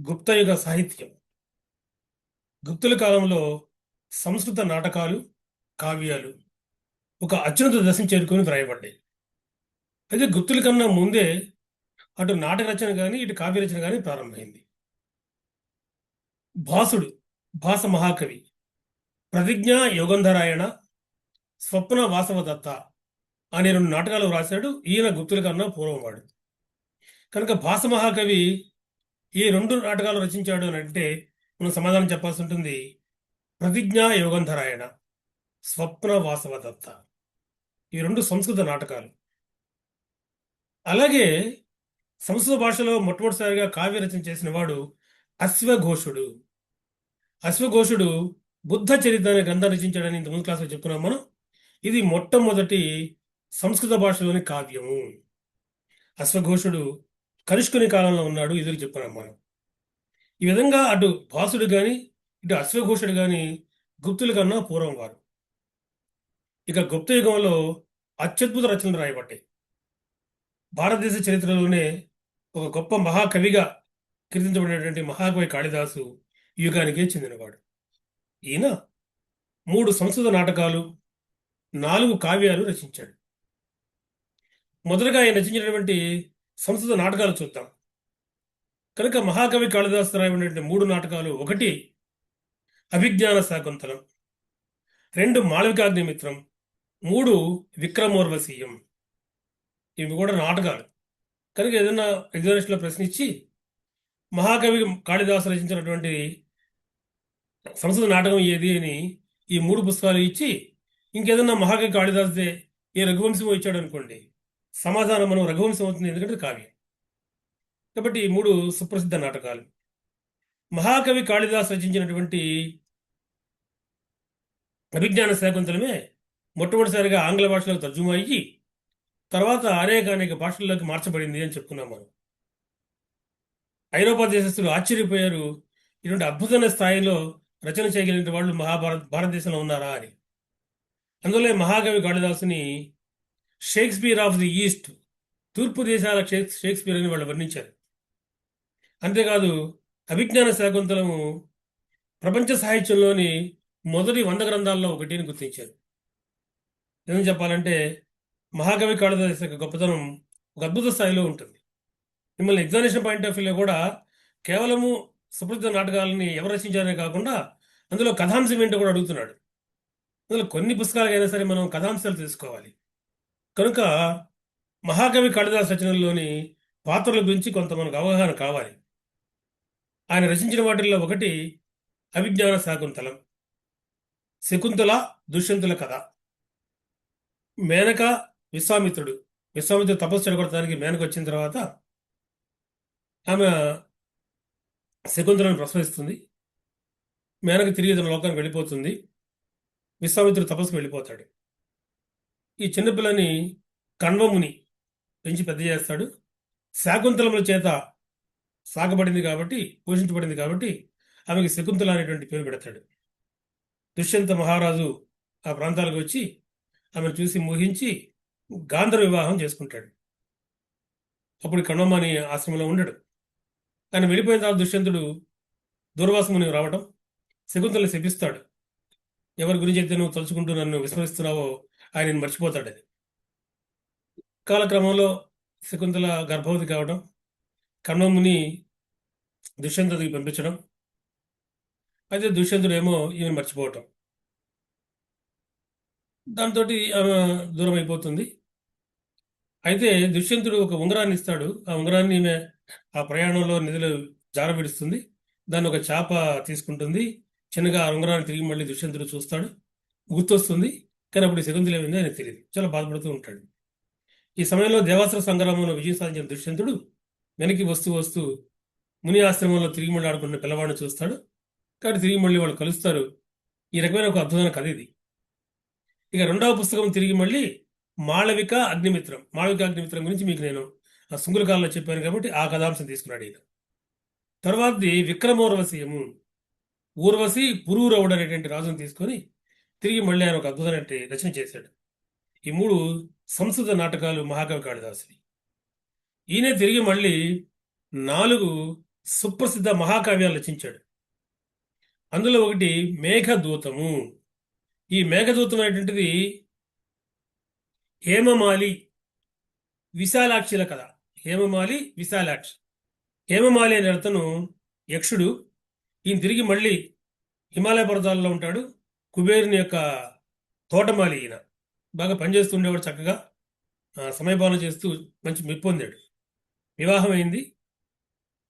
గుప్తయుగ సాహిత్యం. గుప్తుల కాలంలో సంస్కృత నాటకాలు, కావ్యాలు ఒక అత్యున్నత దశను చేరుకొని వ్రాయబడ్డాయి. అయితే గుప్తుల కన్నా ముందే అటు నాటక రచన కానీ ఇటు కావ్య రచన కానీ ప్రారంభమైంది. భాసుడు, భాస మహాకవి, ప్రతిజ్ఞ యోగంధరాయణ, స్వప్న వాసవదత్త అనే రెండు నాటకాలు రాశాడు. ఈయన గుప్తుల కన్నా పూర్వవాడు కనుక భాస మహాకవి ఈ రెండు నాటకాలు రచించాడు అని అంటే మనం సమాధానం చెప్పాల్సి ఉంటుంది. ప్రతిజ్ఞ యోగంధరాయణ, స్వప్న వాసవదత్త ఈ రెండు సంస్కృత నాటకాలు. అలాగే సంస్కృత భాషలో మొట్టమొదటిసారిగా కావ్య రచన చేసిన వాడు అశ్వఘోషుడు. అశ్వఘోషుడు బుద్ధ చరిత్ర అనే గ్రంథాన్ని రచించాడని ఇంత ముందు క్లాస్లో చెప్పుకున్నాం మనం. ఇది మొట్టమొదటి సంస్కృత భాషలోని కావ్యము. అశ్వఘోషుడు కనిష్కుని కాలంలో ఉన్నాడు, ఎదురు చెప్పుకున్నాం మనం. ఈ విధంగా అటు భాసుడు కానీ ఇటు అశ్వఘోషుడు కానీ గుప్తుల కన్నా పూర్వం వారు. ఇక గుప్త యుగంలో అత్యద్భుత రచనలు రాయబడ్డాయి. భారతదేశ చరిత్రలోనే ఒక గొప్ప మహాకవిగా కీర్తించబడినటువంటి మహాకవి కాళిదాసు ఈ యుగానికే చెందినవాడు. ఈయన 3 సంస్కృత నాటకాలు, 4 కావ్యాలు రచించాడు. మొదటగా ఆయన రచించినటువంటి సంస్కృత నాటకాలు చూద్దాం. కనుక మహాకవి కాళిదాసు రాయబడినటువంటి 3 నాటకాలు: 1 అభిజ్ఞాన శాకుంతలం, 2 మాళవికాగ్నిమిత్రం, 3 విక్రమోర్వశీయం. ఇవి కూడా నాటకాలు. కనుక ఏదైనా ఎగ్జామినేషన్లో ప్రశ్న ఇచ్చి మహాకవి కాళిదాసు రచించినటువంటి సంస్కృత నాటకం ఏది అని ఈ 3 పుస్తకాలు ఇచ్చి ఇంకేదన్నా మహాకవి కాళిదాసుదే ఏ రఘువంశం ఇచ్చాడు అనుకోండి, సమాధానం మనం రఘువంశం అవుతుంది, ఎందుకంటే కావ్యం. కాబట్టి ఈ 3 సుప్రసిద్ధ నాటకాలు. మహాకవి కాళిదాసు రచించినటువంటి అభిజ్ఞాన శాకుంతలమే మొట్టమొదటిసారిగా ఆంగ్ల భాషలోకి తర్జుమా అయ్యి తర్వాత అనేక భాషల్లోకి మార్చబడింది అని చెప్పుకున్నాం మనం. ఐరోపా దేశస్తులు ఆశ్చర్యపోయారు, ఇటువంటి అద్భుతమైన స్థాయిలో రచన చేయగలిగిన వాళ్ళు భారతదేశంలో ఉన్నారా అని. అందువల్లే మహాకవి కాళిదాసుని షేక్స్పియర్ ఆఫ్ ది ఈస్ట్, తూర్పు దేశాల షేక్స్పియర్ అని వాళ్ళు వర్ణించారు. అంతేకాదు అభిజ్ఞాన శాకుంతలము ప్రపంచ సాహిత్యంలోని మొదటి 100 గ్రంథాల్లో ఒకటి అని గుర్తించారు. ఏమని చెప్పాలంటే మహాకవి కాళిదాసు యొక్క గొప్పతనం ఒక అద్భుత స్థాయిలో ఉంటుంది. మిమ్మల్ని ఎగ్జామినేషన్ పాయింట్ ఆఫ్ వ్యూలో కూడా కేవలము సుప్రసిద్ధ నాటకాలని ఎవరు రచించారనే కాకుండా అందులో కథాంశం ఏంటో కూడా అడుగుతున్నాడు. అందులో కొన్ని పుస్తకాలకైనా సరే మనం కథాంశాలు తెలుసుకోవాలి. కనుక మహాకవి కాళిదాసు రచనల్లోని పాత్రల గురించి కొంత మనకు అవగాహన కావాలి. ఆయన రచించిన వాటిల్లో 1 అభిజ్ఞాన శాకుంతలం, శకుంతల దుష్యంతుల కథ, మేనక విశ్వామిత్రుడు తపస్సు చెడగొట్టడానికి మేనక వచ్చిన తర్వాత ఆమె శకుంతలను ప్రసవిస్తుంది. మేనక తిరిగి తన లోకానికి వెళ్ళిపోతుంది. విశ్వామిత్రుడు తపస్సుకు వెళ్ళిపోతాడు. ఈ చిన్నపిల్లని కణ్వముని పెంచి పెద్ద చేస్తాడు. శాకుంతలముల చేత సాగబడింది కాబట్టి, పోషించబడింది కాబట్టి ఆమెకి శకుంతల అనేటువంటి పేరు పెడతాడు. దుష్యంత మహారాజు ఆ ప్రాంతాలకు వచ్చి ఆమెను చూసి మోహించి గాంధర్వ వివాహం చేసుకుంటాడు. అప్పుడు కణ్వమని ఆశ్రమంలో ఉండడు. ఆయన వెళ్ళిపోయిన తర్వాత దుష్యంతుడు దూర్వాసముని రావటం, శకుంతలను శపిస్తాడు. ఎవరి గురించి అయితే నువ్వు తలుచుకుంటూ నన్ను విస్మరిస్తున్నావో ఆయన మర్చిపోతాడని. కాలక్రమంలో శకుంతల గర్భవతి కావడం, కణ్వముని దుష్యంతుడికి పంపించడం, అయితే దుష్యంతుడు ఏమో ఈమెను మర్చిపోవటం, దాంతో ఆమె దూరం అయిపోతుంది. అయితే దుష్యంతుడు ఒక ఉంగరాన్ని ఇస్తాడు. ఆ ఉంగరాన్ని ఈమె ఆ ప్రయాణంలో నిధులు జారవిడుస్తుంది. దాన్ని ఒక చేప తీసుకుంటుంది. చిన్నగా ఆ ఉంగరాన్ని తిరిగి మళ్ళీ దుష్యంతుడు చూస్తాడు, గుర్తొస్తుంది. కానీ అప్పుడు శకుంతల ఏమైందో ఆయనకు తెలియదు. చాలా బాధపడుతూ ఉంటాడు. ఈ సమయంలో దేవాసుర సంగ్రామంలో విజయం సాధించిన దుష్యంతుడు వెనక్కి వస్తూ ముని ఆశ్రమంలో తిరిగి మళ్ళీ ఆడుకున్న పిల్లవాడిని చూస్తాడు. కాబట్టి తిరిగి మళ్ళీ వాళ్ళు కలుస్తారు. ఈ రకమైన ఒక అద్భుతమైన కథ ఇది. ఇక 2వ పుస్తకం తిరిగి మళ్ళీ మాళవిక అగ్నిమిత్రం గురించి మీకు నేను ఆ సుంగుల కాలంలో చెప్పాను కాబట్టి ఆ కథాంశం తీసుకున్నాడు ఈయన. తర్వాతది విక్రమోర్వశీయము. ఊర్వశి పురూరవుడు అనేటువంటి రాజును తీసుకొని తిరిగి మళ్ళీ ఆయన ఒక అద్భుతమైన రచన చేశాడు. ఈ 3 సంస్కృత నాటకాలు మహాకవి కాళిదాసువి. ఈయన తిరిగి మళ్ళీ 4 సుప్రసిద్ధ మహాకావ్యాలు రచించాడు. అందులో ఒకటి మేఘదూతము. ఈ మేఘదూతం అనేటువంటిది హేమమాలి విశాలాక్షిల కథ. హేమమాలి విశాలాక్షి. హేమమాలి అనే అతను యక్షుడు. ఈయన తిరిగి మళ్ళీ హిమాలయ పర్వతాల్లో ఉంటాడు. కుబేరుని యొక్క తోటమాలి ఈయన. బాగా పనిచేస్తూ ఉండేవాడు, చక్కగా సమయపాలన చేస్తూ మంచి మెప్పు పొందాడు. వివాహమైంది.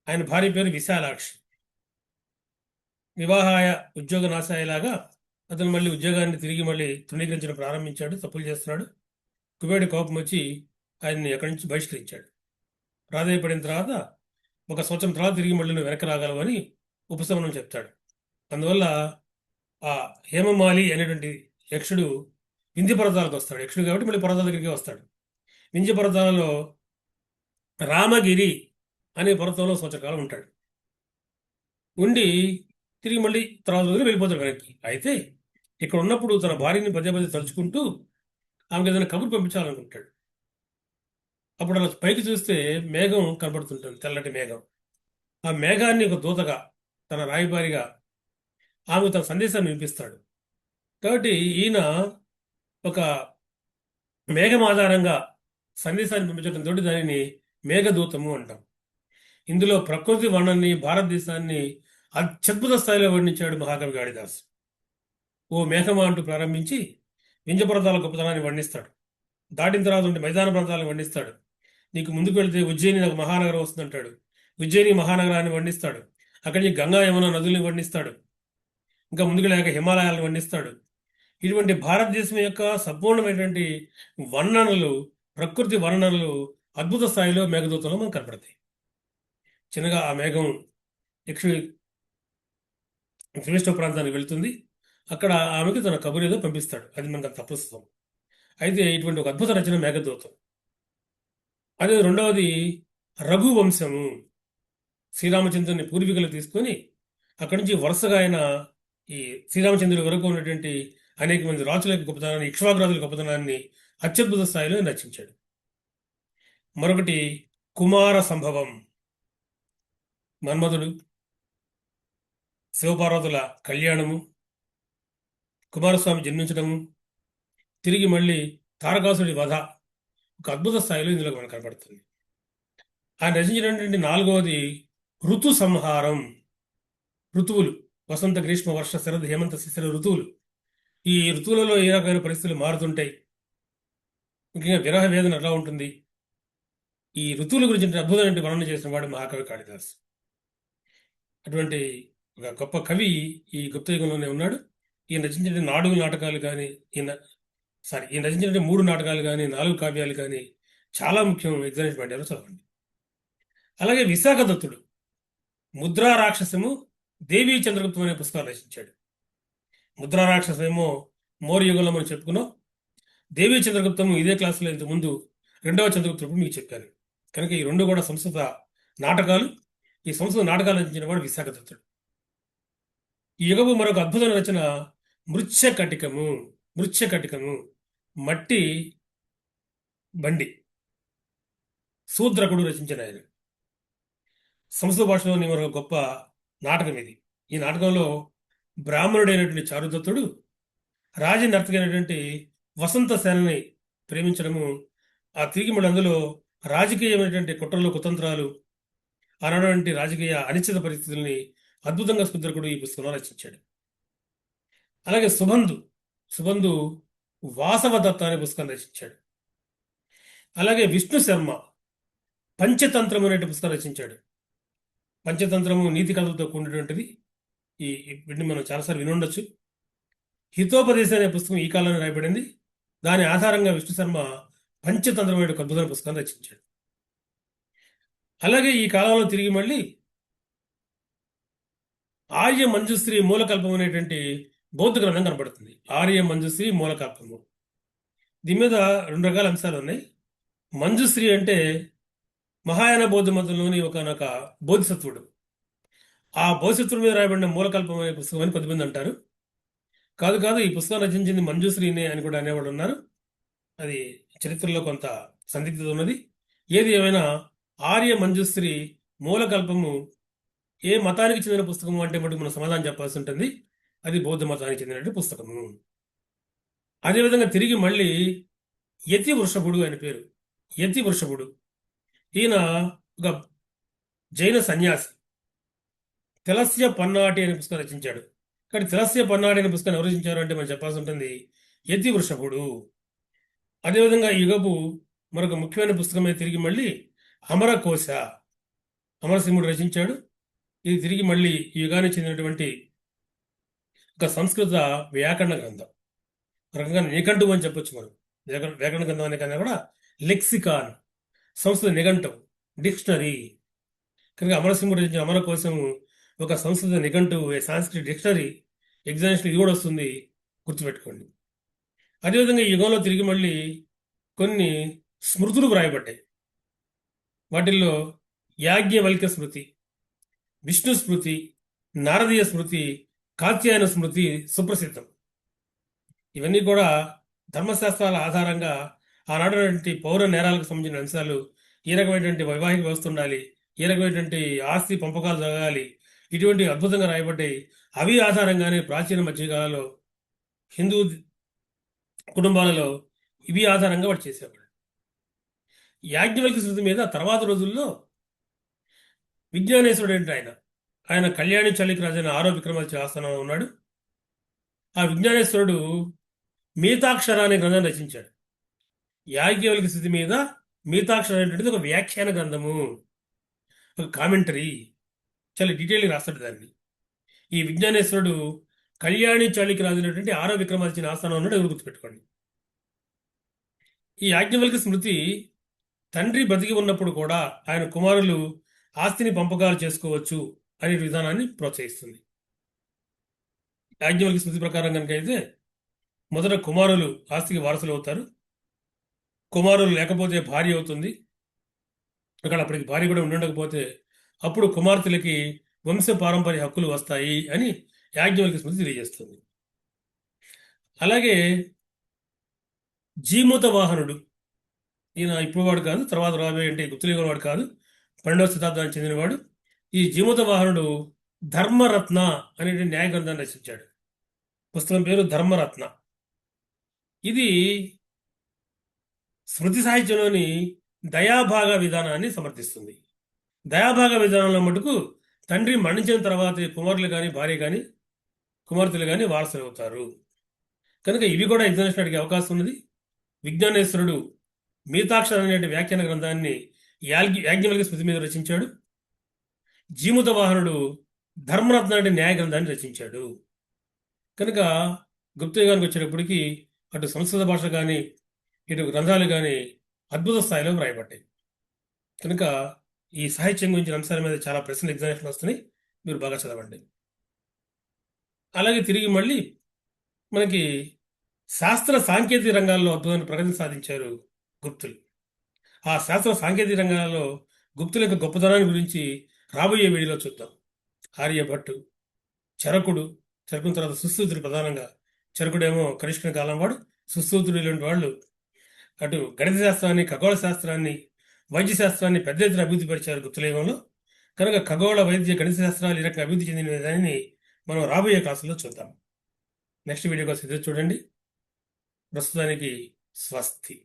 ఆయన భార్య పేరు విశాలాక్షి. వివాహాయ ఉద్యోగ నాశాయలాగా అతను మళ్ళీ ఉద్యోగాన్ని తిరిగి మళ్ళీ తృణీకరించడం ప్రారంభించాడు. తప్పులు చేస్తున్నాడు. కుబేరుడి కోపం వచ్చి ఆయన్ని ఎక్కడి నుంచి బహిష్కరించాడు. ప్రాధాయపడిన తర్వాత 1 సంవత్సరం తర్వాత తిరిగి మళ్ళీ నువ్వు వెనక్కి రాగలవని ఉపశమనం చెప్తాడు. అందువల్ల ఆ హేమమాలి అనేటువంటి యక్షుడు వింధ్య పర్వతాలకు వస్తాడు. యక్షుడు కాబట్టి మళ్ళీ పర్వతాల దగ్గరికి వస్తాడు. వింధ్య పర్వతాలలో రామగిరి అనే పర్వతంలో సంవత్సరకాలం ఉంటాడు. ఉండి తిరిగి మళ్ళీ తర్వాత రోజులు వెళ్ళిపోతాడు వెనక్కి. అయితే ఇక్కడ ఉన్నప్పుడు తన భార్యని పదే పదే తలుచుకుంటూ ఆమెకు ఏదైనా కబురు పంపించాలనుకుంటాడు. అప్పుడు అలా పైకి చూస్తే మేఘం కనబడుతుంటుంది, తెల్లటి మేఘం. ఆ మేఘాన్ని ఒక దూతగా, తన రాయబారిగా ఆమె తన సందేశాన్ని వినిపిస్తాడు. కాబట్టి ఈయన ఒక మేఘం ఆధారంగా సందేశాన్ని పంపించడంతో దానిని మేఘదూతము అంటాం. ఇందులో ప్రకృతి వర్ణన్ని, భారతదేశాన్ని అత్యద్భుత స్థాయిలో వర్ణించాడు మహాకవి కాళిదాసు. ఓ మేఘమా అంటూ ప్రారంభించి వింధ్య పర్వతాల గొప్పతనాన్ని వర్ణిస్తాడు. దాటిన తర్వాత ఉంటే మైదాన ప్రాంతాలను వర్ణిస్తాడు. నీకు ముందుకు వెళ్తే ఉజ్జయిని నాకు మహానగరం వస్తుందంటాడు. ఉజ్జయిని మహానగరాన్ని వర్ణిస్తాడు. అక్కడి నుంచి గంగా యమున నదుల్ని వర్ణిస్తాడు. ఇంకా ముందుకు లేక హిమాలయాలను వర్ణిస్తాడు. ఇటువంటి భారతదేశం యొక్క సంపూర్ణమైనటువంటి వర్ణనలు, ప్రకృతి వర్ణనలు అద్భుత స్థాయిలో మేఘదూతంలో మనకు కనపడతాయి. చిన్నగా ఆ మేఘం యక్షుడి శ్రేష్ఠ ప్రాంతానికి వెళ్తుంది. అక్కడ ఆమెకి తన కబురు ఏదో పంపిస్తాడు. అది మనకు తప్పిస్తాం. అయితే ఇటువంటి ఒక అద్భుత రచన మేఘదూతం. అదే రెండవది రఘువంశము. శ్రీరామచంద్రుని పూర్వీకులు తీసుకొని అక్కడి నుంచి వరుసగా ఆయన ఈ శ్రీరామచంద్రుడి వరకు ఉన్నటువంటి అనేక మంది రాజుల యొక్క గొప్పతనాన్ని, ఇక్ష్వాకురాజుల గొప్పతనాన్ని అత్యద్భుత స్థాయిలో రచించాడు. మరొకటి కుమార సంభవం. మన్మధుడు, శివపార్వతుల కళ్యాణము, కుమారస్వామి జన్మించడము, తిరిగి మళ్ళీ తారకాసుడి వధ ఒక అద్భుత స్థాయిలో ఇందులో మనకు కనపడుతుంది. ఆయన రచించినటువంటి 4వది ఋతు సంహారం. ఋతువులు, వసంత, గ్రీష్మ, వర్ష, శరద్, హేమంత, శిశిర ఋతువులు. ఈ ఋతువులలో ఏ రకమైన పరిస్థితులు మారుతుంటాయి, ముఖ్యంగా విరహ వేదన ఎలా ఉంటుంది, ఈ ఋతువుల గురించి అద్భుతమైన వర్ణన చేసిన వాడు మహాకవి కాళిదాస్. అటువంటి ఒక గొప్ప కవి ఈ గుప్త యుగంలోనే ఉన్నాడు. ఈయన రచించిన 4 నాటకాలు కానీ, ఈయన రచించిన 3 నాటకాలు కానీ, 4 కావ్యాలు కానీ చాలా ముఖ్యం. ఎగ్జామినేషన్ పడ్డారు, చదవండి. అలాగే విశాఖ దత్తుడు ముద్రా రాక్షసము, దేవీ చంద్రగుప్తం అనే పుస్తకాలు రచించాడు. ముద్రా రాక్షసమేమో మౌర్య యుగంలో మనం చెప్పుకున్నాం. దేవీ చంద్రగుప్తము ఇదే క్లాసులో ఇంతకుముందు 2వ చంద్రగుప్తుడు మీకు చెప్పాను. కనుక ఈ 2 కూడా సంస్కృత నాటకాలు. ఈ సంస్కృత నాటకాలు రచించిన వాడు విశాఖ దత్తుడు. ఈ యుగపు మరొక అద్భుతమైన రచన మృచ్ఛకటికము. మృచ్ఛకటికము మట్టి బండి. శూద్రకుడు రచించిన ఆయన. సంస్కృత భాషలోని మరొక గొప్ప నాటకం ఇది. ఈ నాటకంలో బ్రాహ్మణుడైనటువంటి చారుదత్తుడు రాజనర్తకైనటువంటి వసంత సేనని ప్రేమించడము, ఆ తిరిగి మళ్ళీ అందులో రాజకీయమైనటువంటి కుట్రలు, కుతంత్రాలు, ఆనాటి రాజకీయ అనిశ్చిత పరిస్థితుల్ని అద్భుతంగా శూద్రకుడు ఈ పుస్తకంలో రచించాడు. అలాగే సుబంధు వాసవదత్త అనే పుస్తకం రచించాడు. అలాగే విష్ణు శర్మ పంచతంత్రము అనే పుస్తకం రచించాడు. పంచతంత్రము నీతి కథలతో కూడినటువంటిది. వీటిని మనం చాలాసార్లు వినుండొచ్చు. హితోపదేశం అనే పుస్తకం ఈ కాలంలో రాయబడింది. దాని ఆధారంగా విష్ణు శర్మ పంచతంత్రం అనే అద్భుతమైన పుస్తకాన్ని రచించాడు. అలాగే ఈ కాలంలో తిరిగి మళ్ళీ ఆర్య మంజుశ్రీ మూలకల్పం అనేటువంటి బౌద్ధ గ్రంథం కనబడుతుంది. ఆర్య మంజుశ్రీ మూలకల్పము. దీని మీద 2 రకాల అంశాలు ఉన్నాయి. మంజుశ్రీ అంటే మహాయాన బౌద్ధ మతంలోని ఒకనొక బోధిసత్వుడు. ఆ బోధిసత్వుడి మీద రాయబడిన మూలకల్పం అనే పుస్తకం అని కొంతమంది అంటారు. కాదు, ఈ పుస్తకం రచించింది మంజుశ్రీనే అని కూడా అనేవాడు ఉన్నారు. అది చరిత్రలో కొంత సందిగ్ధత ఉన్నది. ఏది ఏమైనా ఆర్య మంజుశ్రీ మూలకల్పము ఏ మతానికి చెందిన పుస్తకము అంటే మటుకు మనం సమాధానం చెప్పాల్సి ఉంటుంది. అది బౌద్ధ మతానికి చెందినటువంటి పుస్తకము. అదేవిధంగా తిరిగి మళ్ళీ యతి వృషభుడు అని పేరు. యతి వృషభుడు ఈయన ఒక జైన సన్యాసి. తిలస్య పన్నాటి అనే పుస్తకం రచించాడు. కానీ తిలస్య పన్నాటి అనే పుస్తకాన్ని ఎవరు రచించారు అంటే మనం చెప్పాల్సి ఉంటుంది యతి వృషభుడు. అదేవిధంగా ఈ యుగపు మరొక ముఖ్యమైన పుస్తకమే తిరిగి మళ్ళీ అమరకోశ, అమరసింహుడు రచించాడు. ఇది తిరిగి మళ్ళీ ఈ యుగానికి చెందినటువంటి ఒక సంస్కృత వ్యాకరణ గ్రంథం. ఒక రకంగా నిఘంటువు అని చెప్పొచ్చు మనం. వ్యాకరణ గ్రంథం అనే కన్నా కూడా లెక్సికాన్, సంస్కృత నిఘంటువు, డిక్షనరీ. కనుక అమరసింహుడు రచించిన అమర కోసం ఒక సంస్కృత నిఘంటువు, సాంస్క్రిట్ డిక్షనరీ. ఎగ్జామినేషన్ ఇది కూడా వస్తుంది, గుర్తుపెట్టుకోండి. అదేవిధంగా ఈ యుగంలో తిరిగి మళ్ళీ కొన్ని స్మృతులు వ్రాయబడ్డాయి. వాటిల్లో యాజ్ఞవల్క్య స్మృతి, విష్ణు స్మృతి, నారదీయ స్మృతి, కాత్యాయన స్మృతి సుప్రసిద్ధం. ఇవన్నీ కూడా ధర్మశాస్త్రాల ఆధారంగా ఆనాటి పౌర నేరాలకు సంబంధించిన అంశాలు, ఏ రకమైనటువంటి వైవాహిక వ్యవస్థ ఉండాలి, ఏ రకమైనటువంటి ఆస్తి పంపకాలు జరగాలి, ఇటువంటి అద్భుతంగా రాయబడ్డాయి. అవి ఆధారంగానే ప్రాచీన మధ్యకాలంలో హిందూ కుటుంబాలలో ఇవి ఆధారంగా వాడు చేసేవాడు. యాజ్ఞవల్క్య స్మృతి మీద తర్వాత రోజుల్లో విజ్ఞానేశ్వరుడు అంటే ఆయన కళ్యాణి చలికి రాజైన 6వ విక్రమాదిత్య ఆస్థానంలో ఉన్నాడు. ఆ విజ్ఞానేశ్వరుడు మీతాక్షర అనే గ్రంథం రచించాడు. యాజ్ఞవల్క్య స్థితి మీద మీతాక్షర అనేటువంటిది ఒక వ్యాఖ్యాన గ్రంథము, ఒక కామెంటరీ. చాలా డీటెయిల్గా రాస్తాడు దాన్ని. ఈ విజ్ఞానేశ్వరుడు కళ్యాణి చాళుక్య రాజైనటువంటి 6వ విక్రమాదిత్య ఆస్థానం ఉన్నాడు, ఎవరు గుర్తుపెట్టుకోండి. ఈ యాజ్ఞవల్క్య స్మృతి తండ్రి బతికి ఉన్నప్పుడు కూడా ఆయన కుమారులు ఆస్తిని పంపకాలు చేసుకోవచ్చు అనే విధానాన్ని ప్రోత్సహిస్తుంది. యాజ్ఞవల్క్య స్మృతి ప్రకారం కనుక అయితే మొదట కుమారులు ఆస్తికి వారసులు అవుతారు. కుమారులు లేకపోతే భార్య అవుతుంది. అక్కడ అప్పటికి భార్య కూడా ఉండకపోతే అప్పుడు కుమార్తెలకి వంశ పారంపర్య హక్కులు వస్తాయి అని యాజ్ఞవల్క్య స్మృతి తెలియజేస్తుంది. అలాగే జీమూత వాహనుడు, ఈయన ఇప్పుడు వాడు కాదు, తర్వాత రాబోయే అంటే గుప్తలింగం వాడు కాదు, 12వ శతాబ్దానికి చెందినవాడు. ఈ జీమూత వాహనుడు ధర్మరత్న అనేటువంటి న్యాయ గ్రంథాన్ని రచించాడు. పుస్తకం పేరు ధర్మరత్న. ఇది స్మృతి సాహిత్యంలోని దయాభాగ విధానాన్ని సమర్థిస్తుంది. దయాభాగ విధానంలో మటుకు తండ్రి మరణించిన తర్వాత కుమారులు కానీ భార్య కానీ కుమార్తెలు కానీ వారసులు అవుతారు. కనుక ఇవి కూడా ఎగ్జామినేషన్ అడిగే అవకాశం ఉన్నది. విజ్ఞానేశ్వరుడు మీతాక్షర అనే వ్యాఖ్యాన గ్రంథాన్ని యాజ్ఞవల్క్య స్మృతి మీద రచించాడు. జీమూత వాహనుడు ధర్మరత్న అనే న్యాయ గ్రంథాన్ని రచించాడు. కనుక గుప్తయుగానికి వచ్చేటప్పటికి అటు సంస్కృత భాష కానీ ఇటు గ్రంథాలు కానీ అద్భుత స్థాయిలో వ్రాయబడ్డాయి. కనుక ఈ సాహిత్యం గురించిన అంశాల మీద చాలా ప్రశ్నలు ఎగ్జామినేషన్ వస్తున్నాయి, మీరు బాగా చదవండి. అలాగే తిరిగి మళ్ళీ మనకి శాస్త్ర సాంకేతిక రంగాల్లో అద్భుతమైన ప్రగతిని సాధించారు గుప్తులు. ఆ శాస్త్ర సాంకేతిక రంగాల్లో గుప్తుల యొక్క గొప్పతనాన్ని గురించి రాబోయే వీడియోలో చూద్దాం. ఆర్యభట్టు, చరకుడు, చరకుని తర్వాత సుశ్రుతుడు. ప్రధానంగా చరకుడేమో కనిష్కుని కాలం వాడు, సుశ్రుతుడు ఇలాంటి వాళ్ళు అటు గణిత శాస్త్రాన్ని, ఖగోళ శాస్త్రాన్ని, వైద్య శాస్త్రాన్ని పెద్ద ఎత్తున అభివృద్ధి పరిచారు గుప్తయుగంలో. కనుక ఖగోళ, వైద్య, గణిత శాస్త్రాలు ఈ రకంగా అభివృద్ధి చెందిన దానిని మనం రాబోయే క్లాసులో చూద్దాం. నెక్స్ట్ వీడియో కోసం ఎదురు చూడండి. ప్రస్తుతానికి స్వస్తి.